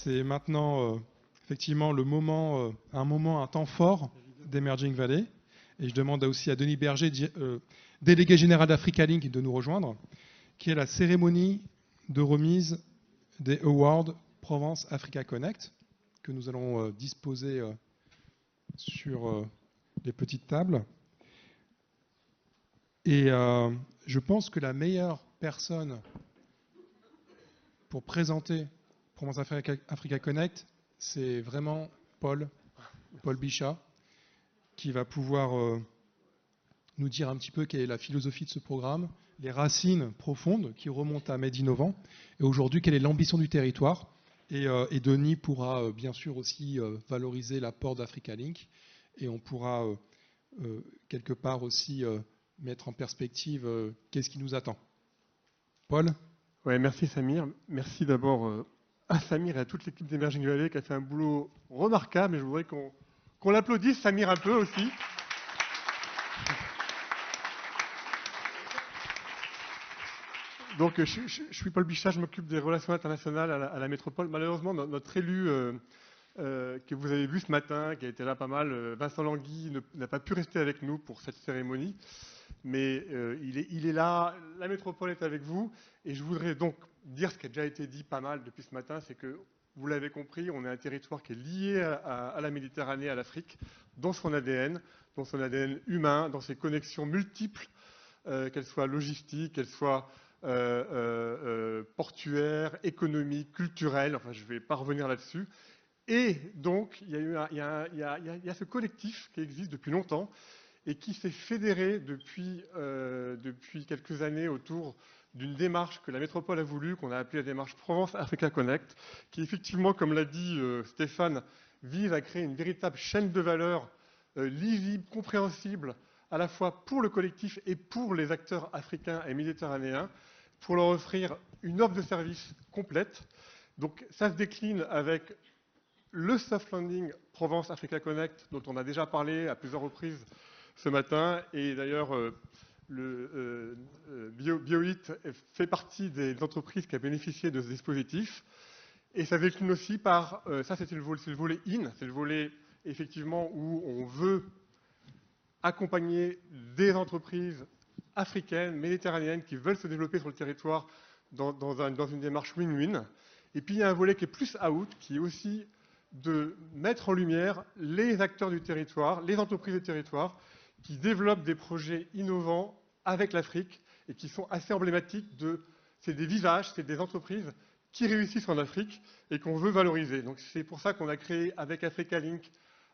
c'est maintenant effectivement le moment, un temps fort d'Emerging Valley. Et je demande aussi à Denis Berger, délégué général d'Africa Link, de nous rejoindre, qui est la cérémonie de remise des Awards Provence Africa Connect, que nous allons disposer sur les petites tables. Et je pense que la meilleure personne pour présenter Provence Africa Connect, c'est vraiment Paul Bichat, qui va pouvoir nous dire un petit peu quelle est la philosophie de ce programme, les racines profondes qui remontent à Made Innovant, et aujourd'hui, quelle est l'ambition du territoire. Et Denis pourra bien sûr aussi valoriser l'apport d'Africa Link, et on pourra quelque part aussi mettre en perspective qu'est-ce qui nous attend. Paul ? Ouais, merci Samir. Merci d'abord à Samir et à toute l'équipe d'Emerging Valley qui a fait un boulot remarquable, et je voudrais qu'on l'applaudisse, Samir, un peu aussi. Donc, je suis Paul Bichat, je m'occupe des relations internationales à la métropole. Malheureusement, notre élu que vous avez vu ce matin, qui a été là pas mal, Vincent Langui, n'a pas pu rester avec nous pour cette cérémonie. Mais il est là, la métropole est avec vous. Et je voudrais donc dire ce qui a déjà été dit pas mal depuis ce matin, c'est que, vous l'avez compris, on est un territoire qui est lié à la Méditerranée, à l'Afrique, dans son ADN humain, dans ses connexions multiples, qu'elles soient logistiques, qu'elles soient portuaires, économiques, culturelles, enfin je ne vais pas revenir là-dessus. Et donc, il y a ce collectif qui existe depuis longtemps et qui s'est fédéré depuis quelques années autour d'une démarche que la métropole a voulu, qu'on a appelée la démarche Provence Africa Connect, qui effectivement, comme l'a dit Stéphane, vise à créer une véritable chaîne de valeur lisible, compréhensible, à la fois pour le collectif et pour les acteurs africains et méditerranéens, pour leur offrir une offre de service complète. Donc ça se décline avec le soft landing Provence Africa Connect, dont on a déjà parlé à plusieurs reprises ce matin, et d'ailleurs BioHit fait partie des entreprises qui a bénéficié de ce dispositif. Et ça décline aussi par, ça c'est le volet IN, c'est le volet effectivement où on veut accompagner des entreprises africaines, méditerranéennes, qui veulent se développer sur le territoire dans une démarche win-win. Et puis il y a un volet qui est plus out, qui est aussi de mettre en lumière les acteurs du territoire, les entreprises du territoire, qui développent des projets innovants avec l'Afrique et qui sont assez emblématiques c'est des visages, c'est des entreprises qui réussissent en Afrique et qu'on veut valoriser. Donc c'est pour ça qu'on a créé avec Africa Link,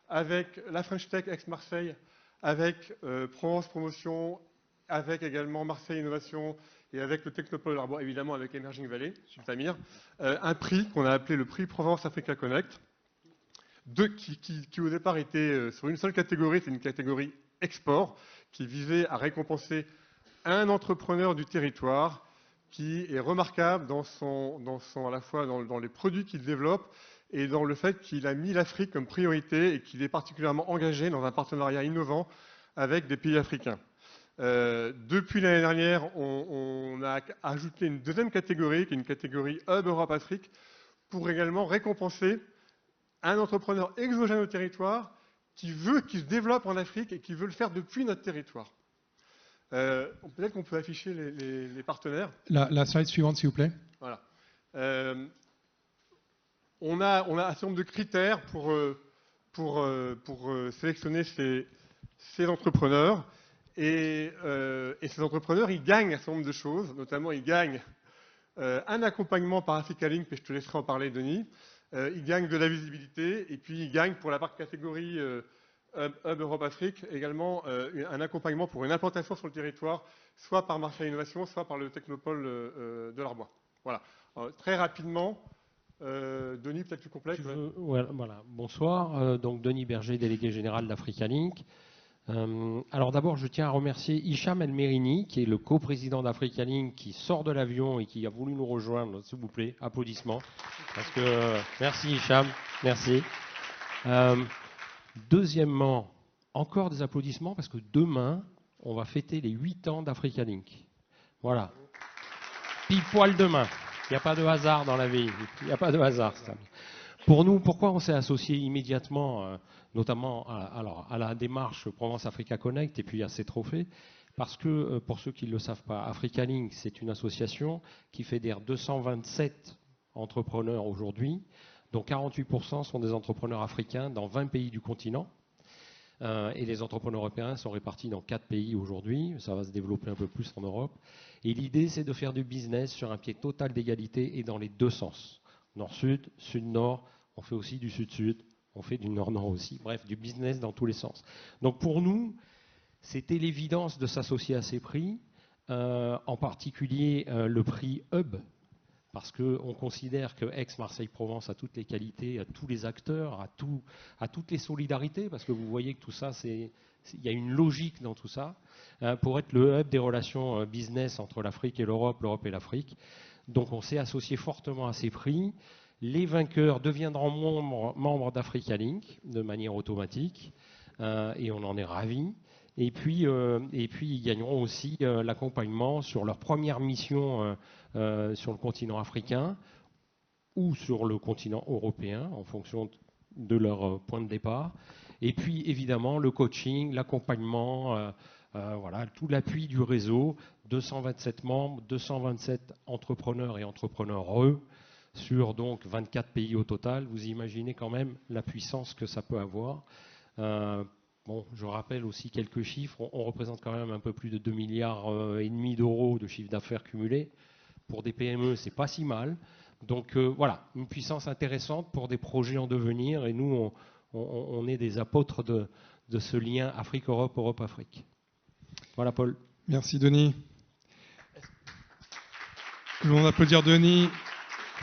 avec la French Tech ex-Marseille, avec Provence Promotion, avec également Marseille Innovation et avec le Technopole Arbois, évidemment avec Emerging Valley, Samir, un prix qu'on a appelé le prix Provence Africa Connect, qui au départ était sur une seule catégorie, c'est une catégorie export, qui visait à récompenser un entrepreneur du territoire qui est remarquable à la fois dans les produits qu'il développe et dans le fait qu'il a mis l'Afrique comme priorité et qu'il est particulièrement engagé dans un partenariat innovant avec des pays africains. Depuis l'année dernière, on a ajouté une deuxième catégorie, qui est une catégorie Hub Europe-Afrique, pour également récompenser un entrepreneur exogène au territoire qui se développe en Afrique et qui veut le faire depuis notre territoire. Peut-être qu'on peut afficher les partenaires. La slide suivante, s'il vous plaît. Voilà. On a un certain nombre de critères pour sélectionner ces entrepreneurs. Et ces entrepreneurs, ils gagnent un certain nombre de choses. Notamment, ils gagnent un accompagnement par Africa Link, et je te laisserai en parler, Denis. Ils gagnent de la visibilité. Et puis, ils gagnent pour la catégorie Hub Europe-Afrique également un accompagnement pour une implantation sur le territoire, soit par Marseille Innovation, soit par le Technopole de l'Arbois. Voilà. Très rapidement, Denis, peut-être tu complètes. Voilà. Bonsoir. Donc, Denis Berger, délégué général d'Africa Link. Alors d'abord, je tiens à remercier Hicham El Merini, qui est le coprésident d'Africa Link, qui sort de l'avion et qui a voulu nous rejoindre. S'il vous plaît, applaudissements. Parce que, merci Hicham, merci. Deuxièmement, encore des applaudissements, parce que demain, on va fêter les 8 ans d'Africa Link. Voilà. Pile poil demain. Il n'y a pas de hasard dans la vie. Il n'y a pas de hasard. Ça. Pour nous, pourquoi on s'est associé immédiatement, notamment à la démarche Provence Africa Connect et puis à ces trophées? Parce que, pour ceux qui ne le savent pas, Africa Link, c'est une association qui fédère 227 entrepreneurs aujourd'hui, dont 48% sont des entrepreneurs africains dans 20 pays du continent. Et les entrepreneurs européens sont répartis dans 4 pays aujourd'hui. Ça va se développer un peu plus en Europe. Et l'idée, c'est de faire du business sur un pied total d'égalité et dans les deux sens. Nord-sud, sud-nord, on fait aussi du sud-sud, on fait du nord-nord aussi. Bref, du business dans tous les sens. Donc pour nous, c'était l'évidence de s'associer à ces prix, en particulier le prix Hub, parce qu'on considère que Aix-Marseille-Provence a toutes les qualités, a tous les acteurs, a toutes les solidarités, parce que vous voyez que tout ça, il y a une logique dans tout ça, pour être le hub des relations business entre l'Afrique et l'Europe, l'Europe et l'Afrique. Donc on s'est associé fortement à ces prix. Les vainqueurs deviendront membres d'Africa Link de manière automatique, et on en est ravis. Et puis ils gagneront aussi l'accompagnement sur leur première mission sur le continent africain ou sur le continent européen, en fonction de leur point de départ. Et puis, évidemment, le coaching, l'accompagnement, voilà, tout l'appui du réseau, 227 membres, 227 entrepreneurs et entrepreneureux sur donc 24 pays au total. Vous imaginez quand même la puissance que ça peut avoir. Bon, je rappelle aussi quelques chiffres. On représente quand même un peu plus de 2,5 milliards d'euros de chiffre d'affaires cumulé. Pour des PME, c'est pas si mal. Donc voilà, une puissance intéressante pour des projets en devenir. Et nous, on est des apôtres de ce lien Afrique-Europe, Europe-Afrique. Voilà, Paul. Merci, Denis. On applaudir Denis,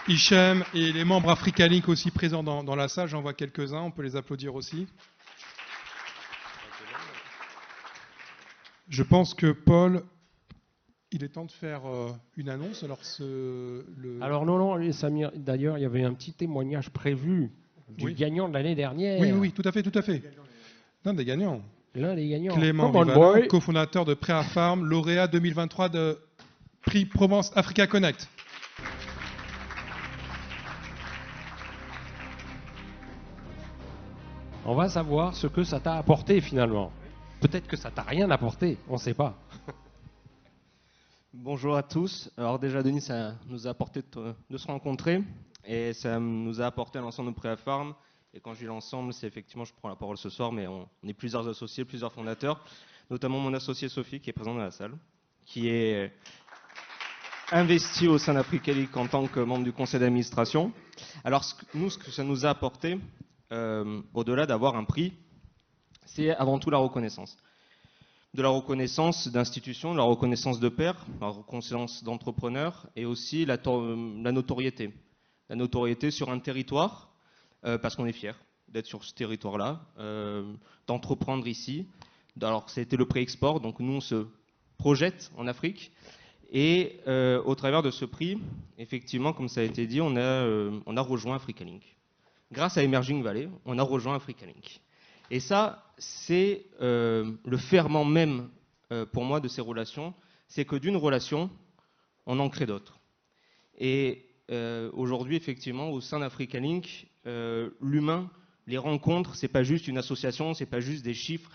Hicham et les membres Africa Link aussi présents dans la salle. J'en vois quelques-uns. On peut les applaudir aussi. Je pense que Paul, il est temps de faire une annonce. Alors non, Samir, d'ailleurs, il y avait un petit témoignage prévu du gagnant de l'année dernière. Oui, tout à fait. L'un des gagnants. Clément Rivalin, cofondateur de Prêt à Farm, lauréat 2023 de prix Provence Africa Connect. On va savoir ce que ça t'a apporté finalement. Peut-être que ça t'a rien apporté, on ne sait pas. Bonjour à tous. Alors déjà, Denis, ça nous a apporté de se rencontrer et ça nous a apporté l'ensemble de Prêt à Farm. Et quand je dis l'ensemble, c'est effectivement, je prends la parole ce soir, mais on est plusieurs associés, plusieurs fondateurs, notamment mon associé Sophie qui est présente dans la salle, qui est investie au sein d'Africa Link en tant que membre du conseil d'administration. Alors nous, ce que ça nous a apporté, au-delà d'avoir un prix, c'est avant tout la reconnaissance. De la reconnaissance d'institutions, de la reconnaissance de pairs, la reconnaissance d'entrepreneurs et aussi la notoriété. La notoriété sur un territoire, parce qu'on est fiers d'être sur ce territoire-là, d'entreprendre ici. Alors, c'était le pré-export, donc nous, on se projette en Afrique. Et au travers de ce prix, effectivement, comme ça a été dit, on a rejoint Africa Link. Grâce à Emerging Valley, on a rejoint Africa Link. Et ça, c'est le ferment même, pour moi, de ces relations. C'est que d'une relation, on en crée d'autres. Et aujourd'hui, effectivement, au sein d'Africa Link, l'humain, les rencontres, c'est pas juste une association, c'est pas juste des chiffres,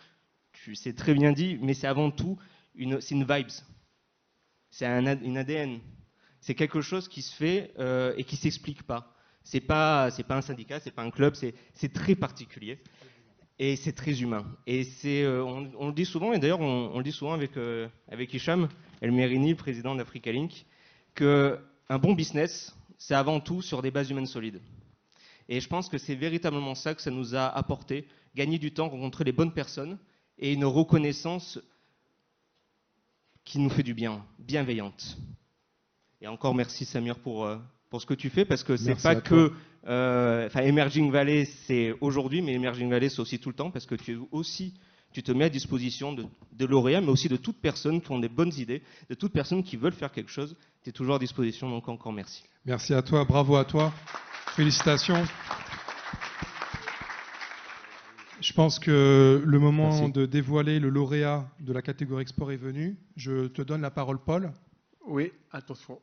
c'est très bien dit, mais c'est avant tout une vibes. C'est une ADN. C'est quelque chose qui se fait et qui s'explique pas. C'est pas un syndicat, c'est pas un club, c'est très particulier. Et c'est très humain. Et on le dit souvent, et d'ailleurs on le dit souvent avec Hicham El-Merini, président d'Africa Link, qu'un bon business, c'est avant tout sur des bases humaines solides. Et je pense que c'est véritablement ça que ça nous a apporté, gagner du temps, rencontrer les bonnes personnes et une reconnaissance qui nous fait du bien, bienveillante. Et encore merci Samir pour ce que tu fais, parce que c'est pas que Emerging Valley, c'est aujourd'hui, mais Emerging Valley, c'est aussi tout le temps, parce que tu te mets à disposition de lauréats, mais aussi de toute personne qui ont des bonnes idées, de toute personne qui veulent faire quelque chose. Tu es toujours à disposition, donc encore merci. Merci à toi, bravo à toi. Félicitations. Je pense que le moment de dévoiler le lauréat de la catégorie export est venu. Je te donne la parole, Paul. Oui, attention.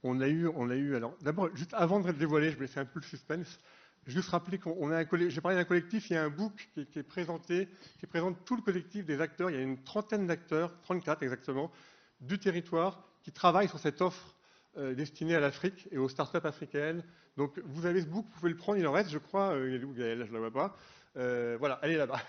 on a eu, alors, d'abord, juste avant de le dévoiler, je vais laisser un peu le suspense, juste rappeler qu'on a j'ai parlé d'un collectif, il y a un book qui est présenté, qui présente tout le collectif des acteurs, il y a une trentaine d'acteurs, 34 exactement, du territoire, qui travaillent sur cette offre destinée à l'Afrique et aux startups africaines. Donc, vous avez ce book, vous pouvez le prendre, il en reste, je crois, il est où, Gaël, je ne la vois pas. Voilà, elle est là-bas.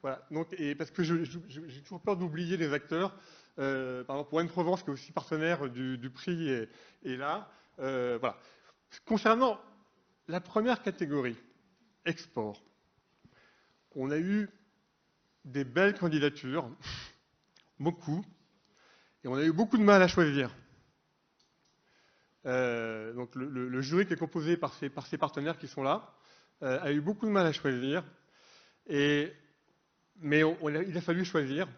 Voilà, donc, et parce que j'ai toujours peur d'oublier les acteurs. Par exemple, One Provence, qui est aussi partenaire du prix, est là. Voilà. Concernant la première catégorie, export, on a eu des belles candidatures, beaucoup, et on a eu beaucoup de mal à choisir. Donc le jury qui est composé par ces partenaires qui sont là a eu beaucoup de mal à choisir, mais il a fallu choisir.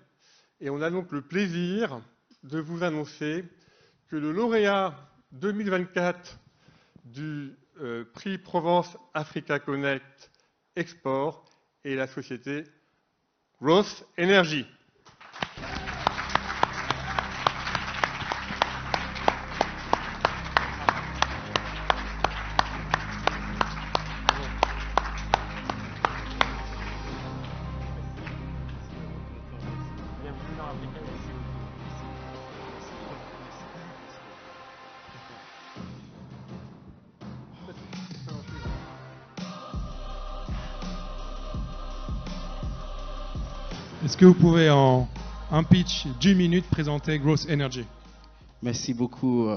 Et on a donc le plaisir de vous annoncer que le lauréat 2024 du prix Provence Africa Connect Export est la société Growth Energy. Est-ce que vous pouvez en un pitch, 10 minutes, présenter Growth Energy? Merci beaucoup.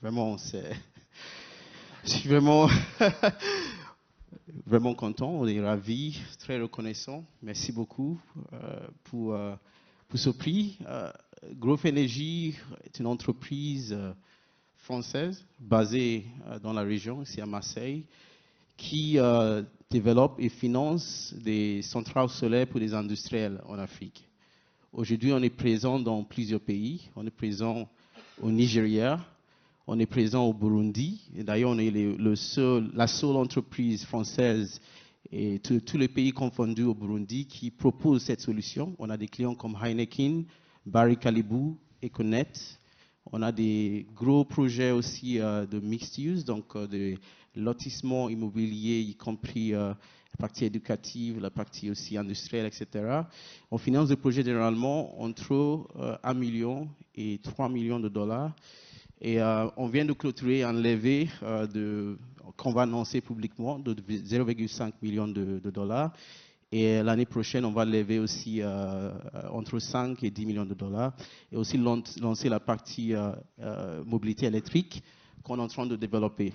Vraiment, je suis vraiment, vraiment content. On est ravis, très reconnaissant. Merci beaucoup pour ce prix. Growth Energy est une entreprise française basée dans la région, ici à Marseille, qui développe et finance des centrales solaires pour les industriels en Afrique. Aujourd'hui, on est présent dans plusieurs pays. On est présent au Nigeria, on est présent au Burundi. Et d'ailleurs, on est la seule entreprise française et tous les pays confondus au Burundi qui propose cette solution. On a des clients comme Heineken, Barry Callebaut, Econet. On a des gros projets aussi de mixed use, donc de lotissement immobilier, y compris la partie éducative, la partie aussi industrielle, etc. On finance des projets généralement entre 1 million et 3 millions de dollars. Et on vient de clôturer un levée qu'on va annoncer publiquement de 0,5 millions de dollars. Et l'année prochaine, on va lever aussi entre 5 et 10 millions de dollars. Et aussi lancer la partie mobilité électrique qu'on est en train de développer.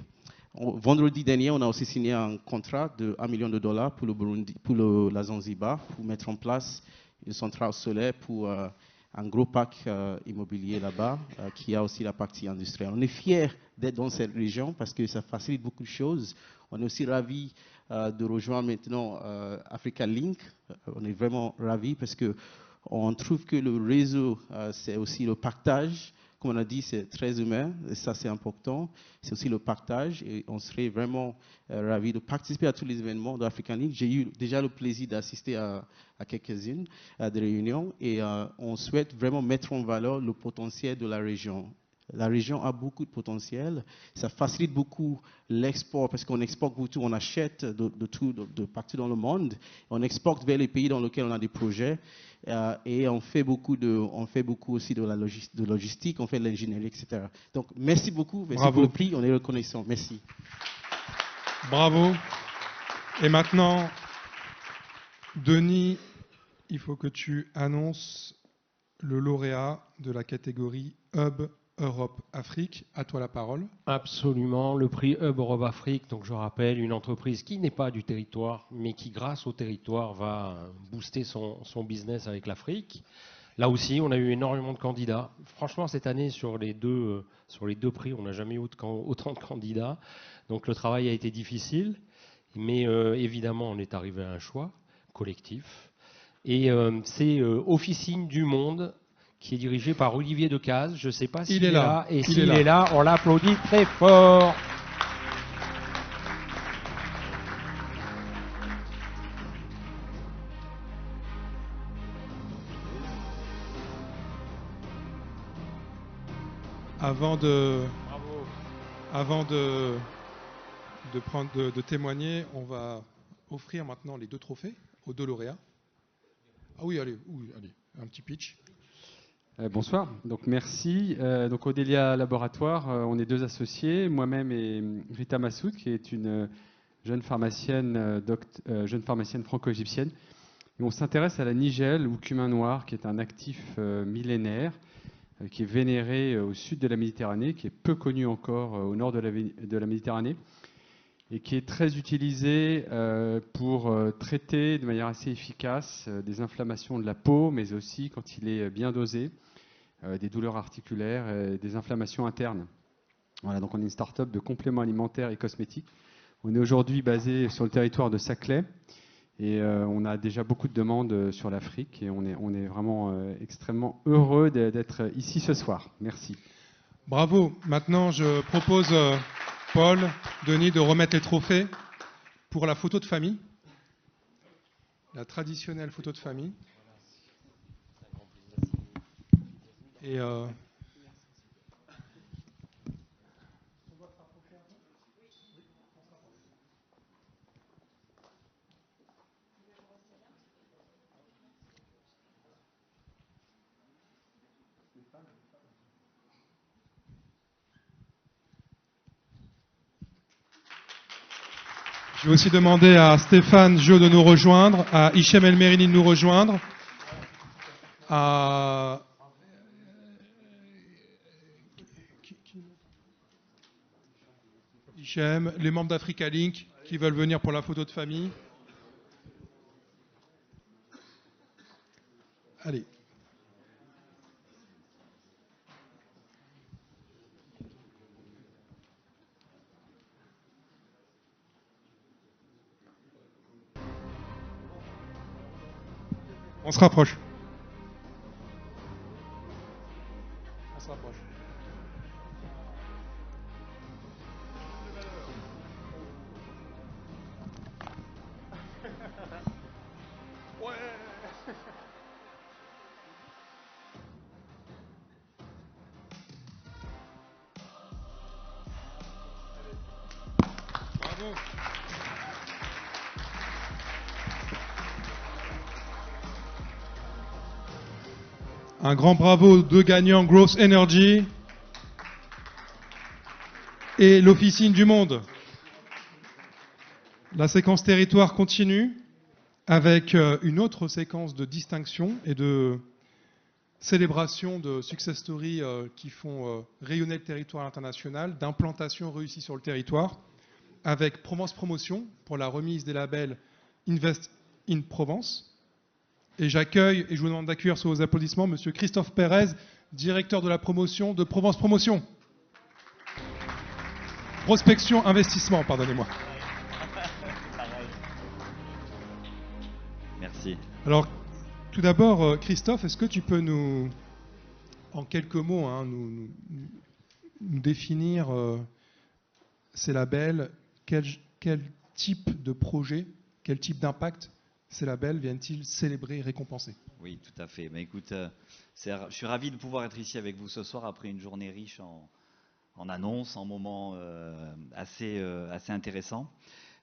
Vendredi dernier, on a aussi signé un contrat de 1 million de dollars pour le Burundi, pour la Zanzibar, pour mettre en place une centrale solaire pour un gros parc immobilier là-bas, qui a aussi la partie industrielle. On est fiers d'être dans cette région parce que ça facilite beaucoup de choses. On est aussi ravis de rejoindre maintenant Africa Link. On est vraiment ravis parce qu'on trouve que le réseau, c'est aussi le partage. Comme on a dit, c'est très humain, et ça c'est important. C'est aussi le partage et on serait vraiment ravis de participer à tous les événements de Africa Link. J'ai eu déjà le plaisir d'assister à quelques-unes des réunions et on souhaite vraiment mettre en valeur le potentiel de la région. La région a beaucoup de potentiel. Ça facilite beaucoup l'export parce qu'on exporte beaucoup, on achète de partout dans le monde. On exporte vers les pays dans lesquels on a des projets et on fait beaucoup aussi de la logistique, on fait de l'ingénierie, etc. Donc, merci beaucoup. Merci pour le prix. On est reconnaissant. Merci. Bravo. Et maintenant, Denis, il faut que tu annonces le lauréat de la catégorie Hub Europe-Afrique. À toi la parole. Absolument, le prix Hub Europe-Afrique, donc je rappelle, une entreprise qui n'est pas du territoire, mais qui grâce au territoire va booster son business avec l'Afrique. Là aussi, on a eu énormément de candidats. Franchement, cette année, sur les deux prix, on n'a jamais eu autant de candidats. Donc le travail a été difficile, mais évidemment, on est arrivé à un choix collectif. Et c'est Officine du Monde, qui est dirigé par Olivier Decazes. Je ne sais pas s'il est là. Et s'il est là, on l'applaudit très fort. Avant de, avant de témoigner, on va offrir maintenant les 2 trophées aux 2 lauréats. Ah oui, allez, un petit pitch. Bonsoir, donc merci. Donc Odélia Laboratoire, on est 2 associés, moi-même et Rita Massoud, qui est une jeune pharmacienne franco-égyptienne. Et on s'intéresse à la nigelle ou cumin noir, qui est un actif millénaire, qui est vénéré au sud de la Méditerranée, qui est peu connu encore au nord de la Méditerranée, et qui est très utilisé pour traiter de manière assez efficace des inflammations de la peau, mais aussi, quand il est bien dosé, des douleurs articulaires et des inflammations internes. Voilà, donc on est une start-up de compléments alimentaires et cosmétiques. On est aujourd'hui basé sur le territoire de Saclay et on a déjà beaucoup de demandes sur l'Afrique et on est vraiment extrêmement heureux d'être ici ce soir. Merci. Bravo. Maintenant, je propose, Paul, Denis, de remettre les trophées pour la photo de famille, la traditionnelle photo de famille. Et je vais aussi demander à Stéphane Jo de nous rejoindre, à Hichem El Merini de nous rejoindre, à Hichem, les membres d'Africa Link qui veulent venir pour la photo de famille. Allez. On se rapproche. On se rapproche. Bravo. Un grand bravo aux 2 gagnants, Growth Energy et l'Officine du Monde. La séquence territoire continue avec une autre séquence de distinction et de célébration de success stories qui font rayonner le territoire international, d'implantation réussie sur le territoire, avec Provence Promotion pour la remise des labels Invest in Provence. Et j'accueille, et je vous demande d'accueillir sous vos applaudissements, Monsieur Christophe Pérez, directeur de la promotion de Provence Promotion. Prospection, investissement, pardonnez-moi. Merci. Alors, tout d'abord, Christophe, est-ce que tu peux nous, en quelques mots, nous définir ces labels, quel type de projet, quel type d'impact ces labels viennent-ils célébrer et récompenser? Oui, tout à fait. Mais écoute, je suis ravi de pouvoir être ici avec vous ce soir après une journée riche en annonces, en moments assez intéressants.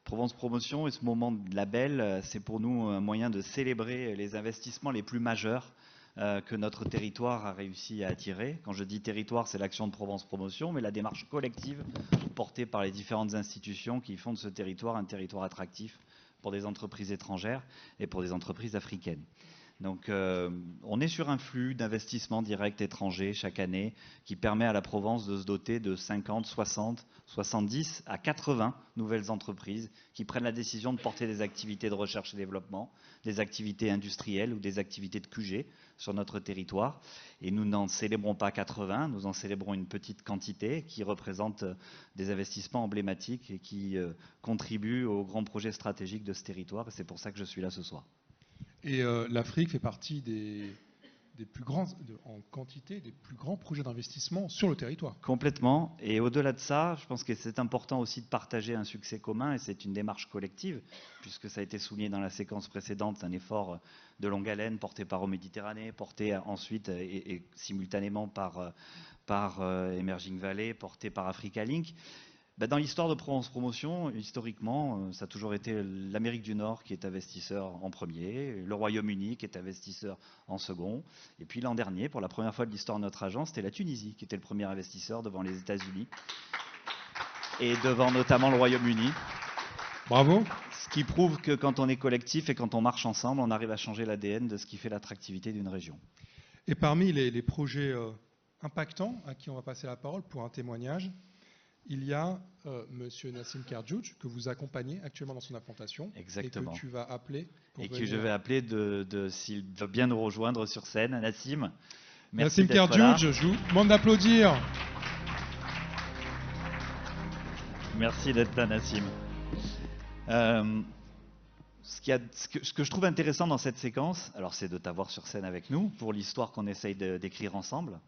Provence Promotion et ce moment de label, c'est pour nous un moyen de célébrer les investissements les plus majeurs que notre territoire a réussi à attirer. Quand je dis territoire, c'est l'action de Provence Promotion, mais la démarche collective portée par les différentes institutions qui font de ce territoire un territoire attractif pour des entreprises étrangères et pour des entreprises africaines. Donc on est sur un flux d'investissements directs étrangers chaque année qui permet à la Provence de se doter de 50, 60, 70 à 80 nouvelles entreprises qui prennent la décision de porter des activités de recherche et développement, des activités industrielles ou des activités de QG sur notre territoire. Et nous n'en célébrons pas 80, nous en célébrons une petite quantité qui représente des investissements emblématiques et qui contribuent aux grands projets stratégiques de ce territoire. Et c'est pour ça que je suis là ce soir. Et l'Afrique fait partie des plus grands, en quantité, des plus grands projets d'investissement sur le territoire. Complètement. Et au-delà de ça, je pense que c'est important aussi de partager un succès commun, et c'est une démarche collective, puisque ça a été souligné dans la séquence précédente, c'est un effort de longue haleine porté par Eau Méditerranée, porté ensuite et simultanément par par Emerging Valley, porté par Africa Link. Dans l'histoire de Provence Promotion, historiquement, ça a toujours été l'Amérique du Nord qui est investisseur en premier, le Royaume-Uni qui est investisseur en second, et puis l'an dernier, pour la première fois de l'histoire de notre agence, c'était la Tunisie qui était le premier investisseur devant les États-Unis et devant notamment le Royaume-Uni. Bravo. Ce qui prouve que quand on est collectif et quand on marche ensemble, on arrive à changer l'ADN de ce qui fait l'attractivité d'une région. Et parmi les projets impactants à qui on va passer la parole pour un témoignage, il y a Monsieur Nassim Kerdjouj, que vous accompagnez actuellement dans son implantation. Exactement. Et que tu vas appeler. Et que je vais appeler s'il veut bien nous rejoindre sur scène. Nassim, merci Nassim d'être là. Kerdjouj, je vous demande d'applaudir. Merci d'être là, Nassim. Ce que je trouve intéressant dans cette séquence, alors c'est de t'avoir sur scène avec nous pour l'histoire qu'on essaye d'écrire ensemble.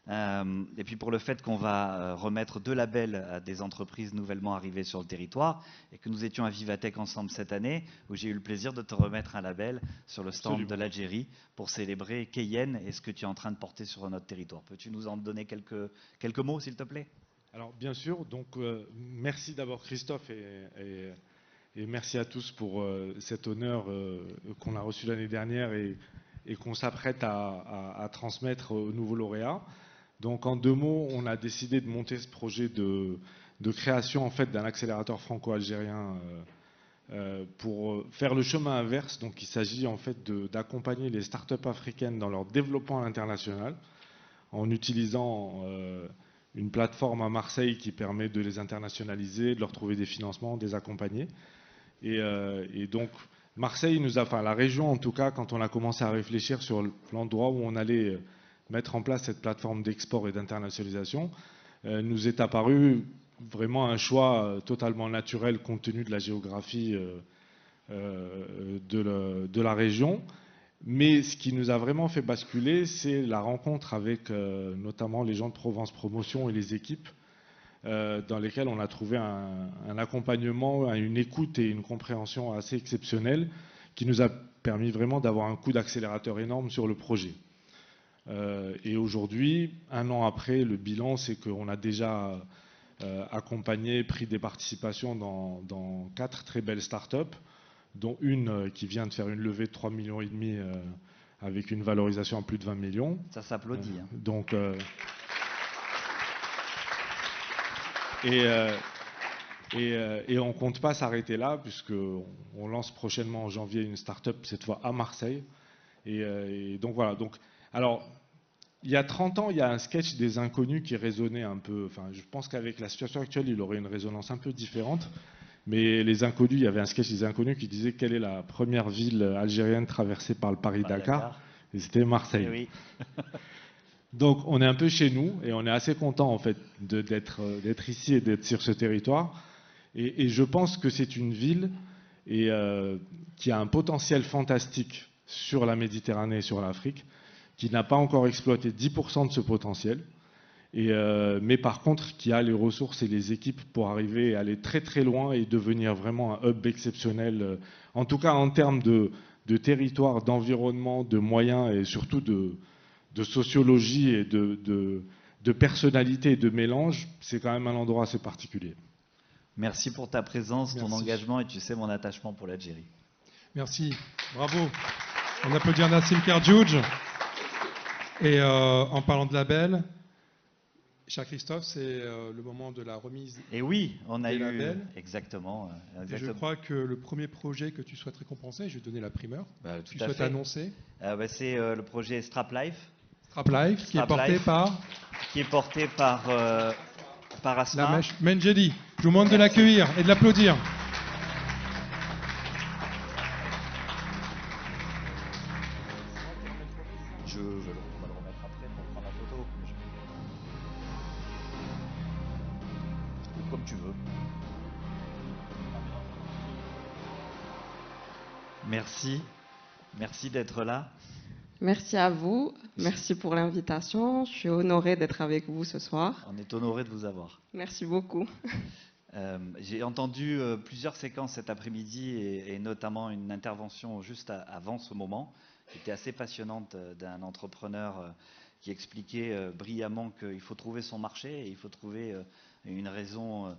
Et puis pour le fait qu'on va remettre 2 labels à des entreprises nouvellement arrivées sur le territoire et que nous étions à Vivatech ensemble cette année où j'ai eu le plaisir de te remettre un label sur le stand de l'Algérie pour célébrer Keyen et ce que tu es en train de porter sur notre territoire. Peux-tu nous en donner quelques mots s'il te plaît? Alors bien sûr, donc merci d'abord Christophe et merci à tous pour cet honneur qu'on a reçu l'année dernière et qu'on s'apprête à transmettre aux nouveaux lauréats. Donc en 2 mots, on a décidé de monter ce projet de création en fait d'un accélérateur franco-algérien pour faire le chemin inverse. Donc il s'agit en fait d'accompagner les startups africaines dans leur développement à l'international en utilisant une plateforme à Marseille qui permet de les internationaliser, de leur trouver des financements, de les accompagner. Et donc Marseille la région en tout cas, quand on a commencé à réfléchir sur l'endroit où on allait mettre en place cette plateforme d'export et d'internationalisation, nous est apparu vraiment un choix totalement naturel compte tenu de la géographie de la région. Mais ce qui nous a vraiment fait basculer, c'est la rencontre avec notamment les gens de Provence Promotion et les équipes dans lesquelles on a trouvé un accompagnement, une écoute et une compréhension assez exceptionnelles qui nous a permis vraiment d'avoir un coup d'accélérateur énorme sur le projet. Et aujourd'hui, 1 an après, le bilan, c'est qu'on a déjà accompagné, pris des participations dans 4 très belles startups, dont une qui vient de faire une levée de 3,5 millions avec une valorisation à plus de 20 millions. Ça s'applaudit. Donc, et on ne compte pas s'arrêter là, puisqu'on lance prochainement en janvier une start-up, cette fois à Marseille. Et donc voilà. Donc, alors, il y a 30 ans, il y a un sketch des Inconnus qui résonnait un peu. Enfin, je pense qu'avec la situation actuelle, il aurait une résonance un peu différente. Mais les Inconnus, il y avait un sketch des Inconnus qui disait quelle est la première ville algérienne traversée par le Paris-Dakar. Et c'était Marseille. Oui. Donc on est un peu chez nous et on est assez content en fait d'être ici et d'être sur ce territoire. Et je pense que c'est une ville qui a un potentiel fantastique sur la Méditerranée et sur l'Afrique, qui n'a pas encore exploité 10% de ce potentiel, mais par contre qui a les ressources et les équipes pour arriver à aller très très loin et devenir vraiment un hub exceptionnel, en tout cas en termes de territoire, d'environnement, de moyens et surtout de sociologie et de personnalité et de mélange. C'est quand même un endroit assez particulier. Merci pour ta présence, ton engagement et tu sais mon attachement pour l'Algérie. Merci, bravo. On applaudit Nassim Kerdjouj. Et en parlant de label, cher Christophe, c'est le moment de la remise. Et oui, on a eu labels. Exactement. Et je crois que le premier projet que tu souhaites récompenser, je vais donner la primeur. Tu souhaites annoncer. C'est le projet Strap Life. Strap Life, qui est porté par. Qui est porté par Asma. La mèche Menjedi. Je vous demande de l'accueillir et de l'applaudir. On va le remettre après pour prendre la photo. Comme tu veux. Merci. Merci d'être là. Merci à vous. Merci pour l'invitation. Je suis honorée d'être avec vous ce soir. On est honoré de vous avoir. Merci beaucoup. J'ai entendu plusieurs séquences cet après-midi et notamment une intervention juste avant ce moment qui était assez passionnante d'un entrepreneur qui expliquait brillamment qu'il faut trouver son marché et il faut trouver une raison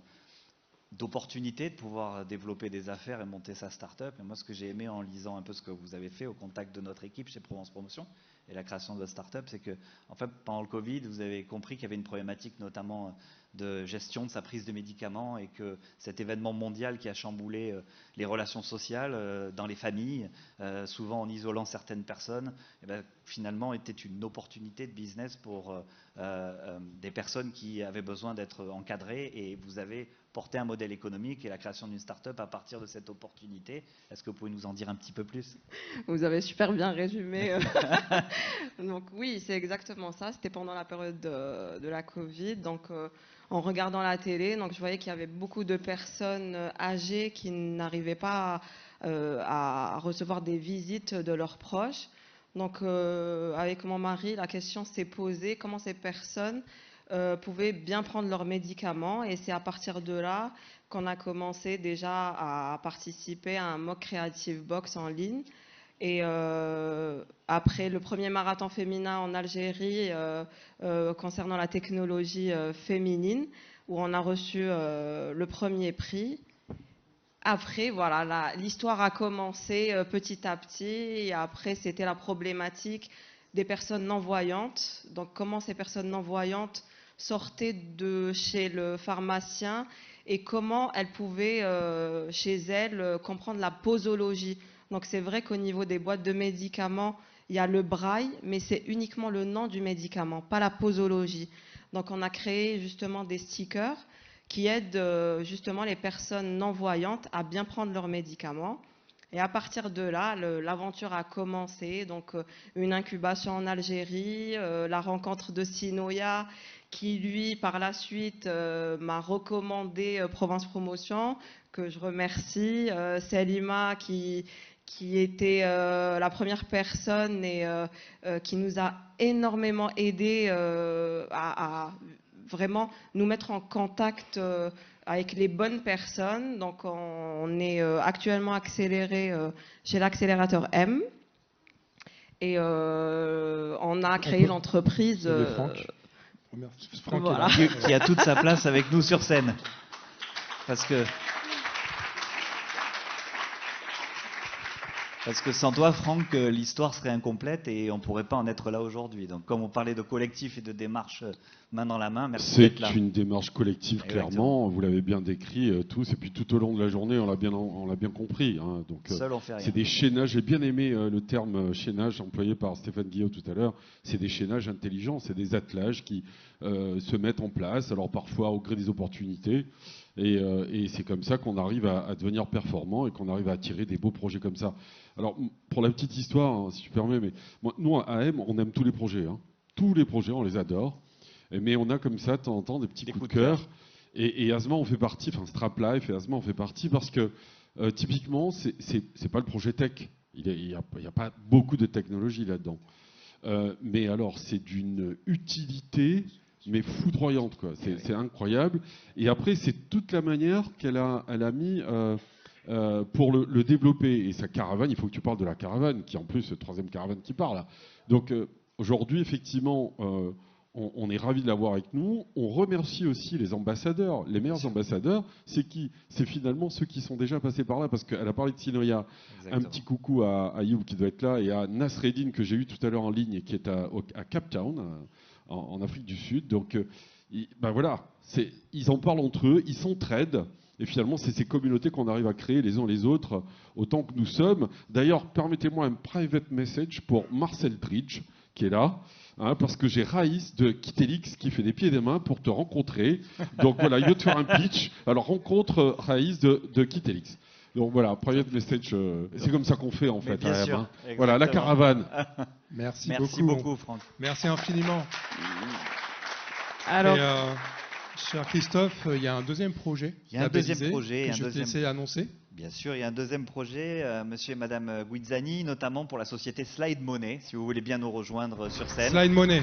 d'opportunité de pouvoir développer des affaires et monter sa start-up. Et moi, ce que j'ai aimé en lisant un peu ce que vous avez fait au contact de notre équipe chez Provence Promotion et la création de votre start-up, c'est que, en fait, pendant le Covid, vous avez compris qu'il y avait une problématique notamment de gestion de sa prise de médicaments et que cet événement mondial qui a chamboulé les relations sociales dans les familles, souvent en isolant certaines personnes, eh ben, finalement était une opportunité de business pour des personnes qui avaient besoin d'être encadrées, et vous avez porté un modèle économique et la création d'une start-up à partir de cette opportunité. Est-ce que vous pouvez nous en dire un petit peu plus? Vous avez super bien résumé. Donc oui, c'est exactement ça. C'était pendant la période de la Covid. Donc en regardant la télé, donc je voyais qu'il y avait beaucoup de personnes âgées qui n'arrivaient pas à recevoir des visites de leurs proches. Donc avec mon mari, la question s'est posée, comment ces personnes pouvaient bien prendre leurs médicaments, et c'est à partir de là qu'on a commencé déjà à participer à un mock Creative Box en ligne. Et après le premier marathon féminin en Algérie concernant la technologie féminine, où on a reçu le premier prix. Après, voilà, l'histoire a commencé petit à petit, et après c'était la problématique des personnes non-voyantes. Donc comment ces personnes non-voyantes sortaient de chez le pharmacien et comment elles pouvaient chez elles comprendre la posologie. Donc c'est vrai qu'au niveau des boîtes de médicaments, il y a le braille, mais c'est uniquement le nom du médicament, pas la posologie. Donc on a créé justement des stickers qui aident justement les personnes non-voyantes à bien prendre leurs médicaments. Et à partir de là, l'aventure a commencé. Donc une incubation en Algérie, la rencontre de Sinoia, qui lui, par la suite, m'a recommandé Provence Promotion, que je remercie. Selima, qui était la première personne et qui nous a énormément aidé à vraiment nous mettre en contact avec les bonnes personnes. Donc on est actuellement accéléré chez l'accélérateur M, et on a créé l'entreprise Franck voilà. Qui a toute sa place avec nous sur scène. Parce que sans toi, Franck, l'histoire serait incomplète et on ne pourrait pas en être là aujourd'hui. Donc, comme on parlait de collectif et de démarche main dans la main, merci d'être là. C'est une démarche collective, Exactement. clairement. Vous l'avez bien décrit tous. Et puis tout au long de la journée, on l'a bien compris. Hein. Donc, Seul, on fait rien. c'est des chaînages. J'ai bien aimé le terme chaînage employé par Stéphane Guillot tout à l'heure. C'est des chaînages intelligents. C'est des attelages qui se mettent en place. Alors parfois au gré des opportunités. Et c'est comme ça qu'on arrive à devenir performant et qu'on arrive à attirer des beaux projets comme ça. Alors, pour la petite histoire, hein, si tu permets, mais nous, à AM, on aime tous les projets. Hein. Tous les projets, on les adore. Mais on a comme ça, de temps en temps, des petits coups de cœur. Et Asma, on fait partie, enfin Straplife et Asma, on fait partie parce que, typiquement, c'est pas le projet tech. Il n'y a pas beaucoup de technologie là-dedans. Mais alors, c'est d'une utilité, mais foudroyante, quoi. C'est incroyable. Et après, c'est toute la manière qu'elle a mis pour le développer. Et sa caravane, il faut que tu parles de la caravane, qui en plus, le troisième caravane qui part là. Donc aujourd'hui, effectivement, on est ravis de l'avoir avec nous. On remercie aussi les ambassadeurs. Les meilleurs ambassadeurs, c'est qui? C'est finalement ceux qui sont déjà passés par là, parce qu'elle a parlé de Sinoia. Un petit coucou à Ayoub qui doit être là, et à Nasreddin que j'ai eu tout à l'heure en ligne et qui est à Cape Town, en Afrique du Sud. Donc, ben voilà, ils en parlent entre eux, ils s'entraident. Et finalement, c'est ces communautés qu'on arrive à créer les uns les autres autant que nous sommes. D'ailleurs, permettez-moi un private message pour Marcel Dridge, qui est là, hein, parce que j'ai Raïs de Kitelix qui fait des pieds et des mains pour te rencontrer. Donc voilà, il veut te faire un pitch. Alors rencontre Raïs de Kitelix. Donc voilà, private message, c'est comme ça qu'on fait en fait. Bien sûr, voilà, la caravane. Merci beaucoup, Franck. Merci infiniment. Alors, cher Christophe, il y a un deuxième projet. Il y a un deuxième projet. Que je vais te laisser annoncer. Bien sûr, il y a un deuxième projet, monsieur et madame Guizzani, notamment pour la société Slide Money, si vous voulez bien nous rejoindre sur scène. Slide Money.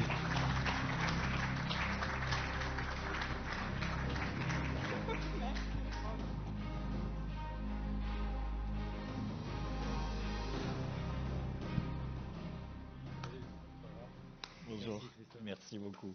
Bonjour. Merci beaucoup.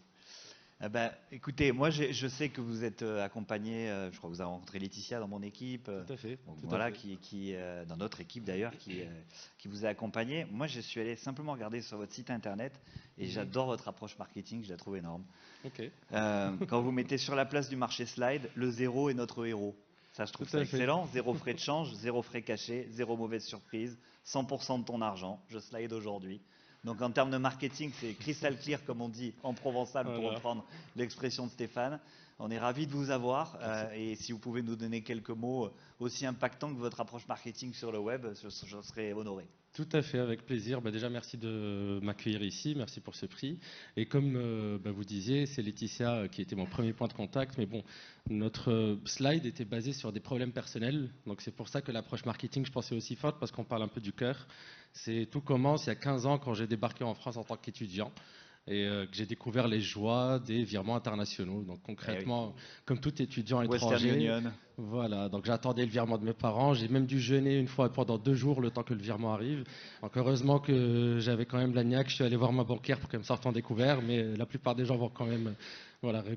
Écoutez, moi je sais que vous êtes accompagné, je crois que vous avez rencontré Laetitia dans mon équipe, Tout à fait. donc tout à voilà, fait. qui dans notre équipe d'ailleurs, qui vous a accompagné. Moi je suis allé simplement regarder sur votre site internet et j'adore votre approche marketing, je la trouve énorme. Ok. Quand vous mettez sur la place du marché Slide, le zéro est notre héros. Ça, je trouve Tout ça à fait. excellent. Zéro frais de change, zéro frais cachés, zéro mauvaise surprise, 100% de ton argent. Je slide aujourd'hui. Donc en termes de marketing, c'est crystal clear, comme on dit en provençal, pour Voilà. reprendre l'expression de Stéphane. On est ravis de vous avoir. Et si vous pouvez nous donner quelques mots aussi impactants que votre approche marketing sur le web, je serais honoré. Tout à fait, avec plaisir. Déjà, merci de m'accueillir ici, merci pour ce prix. Et comme vous disiez, c'est Laetitia qui était mon premier point de contact, mais bon, notre slide était basé sur des problèmes personnels, donc c'est pour ça que l'approche marketing, je pensais aussi forte, parce qu'on parle un peu du cœur. Tout commence il y a 15 ans, quand j'ai débarqué en France en tant qu'étudiant, et que j'ai découvert les joies des virements internationaux. Donc concrètement, comme tout étudiant Western étranger, Union. voilà, donc j'attendais le virement de mes parents. J'ai même dû jeûner une fois pendant 2 jours le temps que le virement arrive. Donc heureusement que j'avais quand même la niaque. Je suis allé voir ma banquière pour qu'elle me sorte en découvert, mais la plupart des gens vont quand même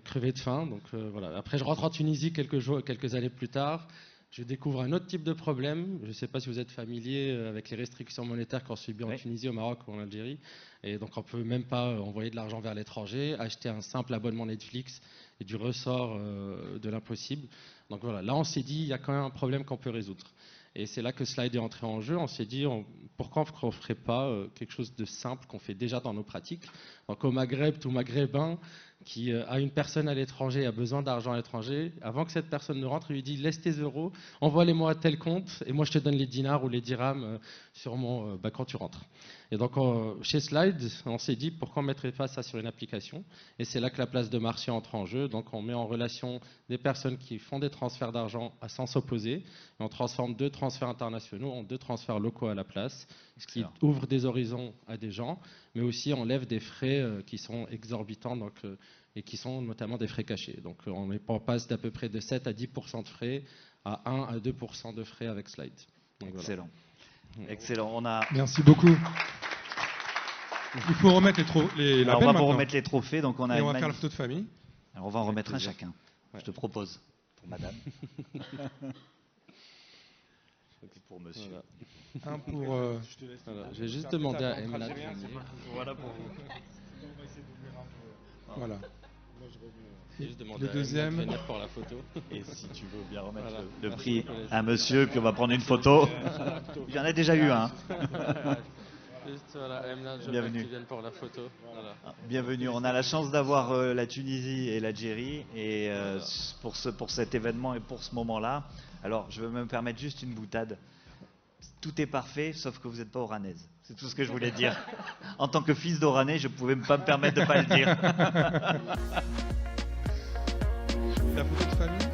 crever de faim. Donc voilà. Après, je rentre en Tunisie quelques années plus tard. Je découvre un autre type de problème. Je ne sais pas si vous êtes familier avec les restrictions monétaires qu'on subit en Tunisie, au Maroc ou en Algérie. Et donc on ne peut même pas envoyer de l'argent vers l'étranger, acheter un simple abonnement Netflix et du ressort de l'impossible. Donc voilà, là on s'est dit, il y a quand même un problème qu'on peut résoudre. Et c'est là que Slide est entré en jeu. On s'est dit, pourquoi on ne ferait pas quelque chose de simple qu'on fait déjà dans nos pratiques. Donc au Maghreb, tout Maghrébin qui a une personne à l'étranger, a besoin d'argent à l'étranger, avant que cette personne ne rentre, il lui dit, laisse tes euros, envoie-les-moi à tel compte, et moi je te donne les dinars ou les dirhams quand tu rentres. Et donc chez Slide, on s'est dit, pourquoi on ne mettrait pas ça sur une application? Et c'est là que la place de marché entre en jeu. Donc on met en relation des personnes qui font des transferts d'argent à sens opposé, et on transforme 2 transferts internationaux en 2 transferts locaux à la place, ce qui ouvre des horizons à des gens, mais aussi enlève des frais qui sont exorbitants, et qui sont notamment des frais cachés. Donc on passe d'à peu près de 7 à 10% de frais à 1 à 2% de frais avec Slide. Donc, excellent. Voilà. Excellent. Merci beaucoup. Il faut remettre les labels. On va vous remettre les trophées. Donc on va faire la photo de famille. Alors on va en remettre un chacun. Ouais. Je te propose pour madame. Et pour monsieur. Voilà. Un pour... Je te laisse. Voilà. J'ai juste demandé à Emma. Voilà pour vous. Voilà. J'ai juste demandé le deuxième. à venir pour la photo. Et si tu veux bien remettre le prix à monsieur, puis on va prendre une photo. Il y en a déjà eu un. Juste, Emma, bienvenue. Qui viennent pour la photo. Voilà. Bienvenue. On a la chance d'avoir la Tunisie et l'Algérie et pour cet événement et pour ce moment-là. Alors, je vais me permettre juste une boutade. Tout est parfait, sauf que vous n'êtes pas oranaise. C'est tout ce que je voulais dire. En tant que fils d'Oranais, je ne pouvais pas me permettre de ne pas le dire. La photo de famille.